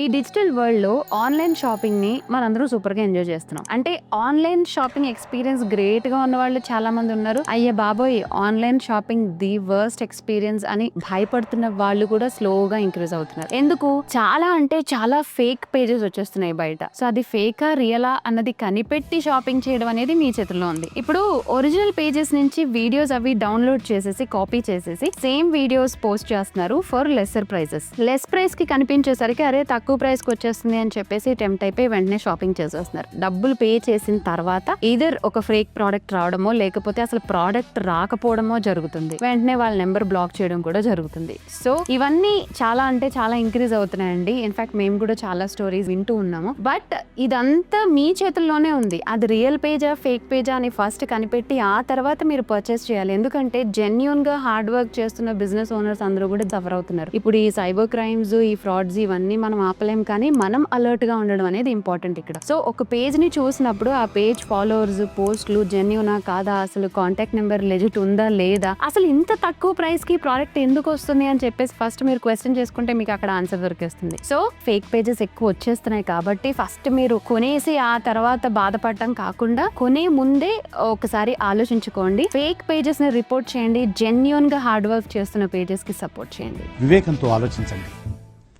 ఈ digital world లో online shopping ని మనందరం సూపర్ గా ఎంజాయ్ చేస్తున్నాం. అంటే ఆన్లైన్ షాపింగ్ ఎక్స్పీరియన్స్ గ్రేట్ గా ఉన్న వాళ్ళు చాలా మంది ఉన్నారు. అయ్యే బాబోయ్ online shopping the worst experience అని భయపడుతున్న వాళ్ళు కూడా స్లోగా ఇంక్రీజ్ అవుతున్నారు. ఎందుకు? చాలా అంటే చాలా ఫేక్ పేజెస్ వచ్చేస్తున్నాయి బయట. సో అది ఫేకా రియలా అన్నది కనిపెట్టి షాపింగ్ చేయడం అనేది మీ చేతుల్లో ఉంది. ఇప్పుడు ఒరిజినల్ పేజెస్ నుంచి వీడియోస్ అవి డౌన్లోడ్ చేసేసి కాపీ చేసేసి సేమ్ వీడియోస్ పోస్ట్ చేస్తున్నారు for lesser prices. Less price కి కనిపించేసరికి అరే తక్కువ ప్రైస్ కి వచ్చేస్తుంది అని చెప్పేసి టెంప్ట్ అయిపోయి వెంటనే షాపింగ్ చేసేస్తున్నారు. డబ్బులు పే చేసిన తర్వాత ఈదర్ ఒక ఫేక్ ప్రోడక్ట్ రావడమో లేకపోతే అసలు ప్రోడక్ట్ రాకపోవడమో జరుగుతుంది. వెంటనే వాళ్ళ నెంబర్ బ్లాక్ చేయడం కూడా జరుగుతుంది. సో ఇవన్నీ చాలా అంటే చాలా ఇంక్రీజ్ అవుతున్నాయండి. ఇన్ఫాక్ట్ మేము కూడా చాలా స్టోరీస్ వింటూ ఉన్నాము. బట్ ఇదంతా మీ చేతుల్లోనే ఉంది. అది రియల్ పేజా ఫేక్ పేజా అని ఫస్ట్ కనిపెట్టి ఆ తర్వాత మీరు పర్చేస్ చేయాలి. ఎందుకంటే జెన్యూన్ గా హార్డ్ వర్క్ చేస్తున్న బిజినెస్ ఓనర్స్ అందరూ కూడా సఫర్ అవుతున్నారు. ఇప్పుడు ఈ సైబర్ క్రైమ్స్, ఈ ఫ్రాడ్స్ ఇవన్నీ మనం ఆపలేం, కానీ మనం అలర్ట్ గా ఉండడం అనేది ఇంపార్టెంట్ ఇక్కడ. సో ఒక పేజ్ ని చూసినప్పుడు ఆ పేజ్ ఫాలోవర్స్, పోస్టులు జెన్యూనా కాదా, అసలు కాంటాక్ట్ నెంబర్ లెజిట్ ఉందా లేదా, అసలు ఇంత తక్కువ ప్రైస్ కి ప్రోడక్ట్ ఎందుకు వస్తుంది అని చెప్పేసి ఫస్ట్ మీరు క్వశ్చన్ చేసుకుంటే మీకు అక్కడ ఆన్సర్ దొరికేస్తుంది. సో ఫేక్ పేజెస్ ఎక్కువ వచ్చేస్తున్నాయి కాబట్టి ఫస్ట్ మీరు కొనేసి ఆ తర్వాత బాధపడటం కాకుండా కొనే ముందే ఒకసారి ఆలోచించుకోండి. ఫేక్ పేజెస్ ని రిపోర్ట్ చేయండి. జెన్యూన్ గా హార్డ్ వర్క్ చేస్తున్న పేజెస్ కి సపోర్ట్ చేయండి. వివేకంతో ఆలోచించండి.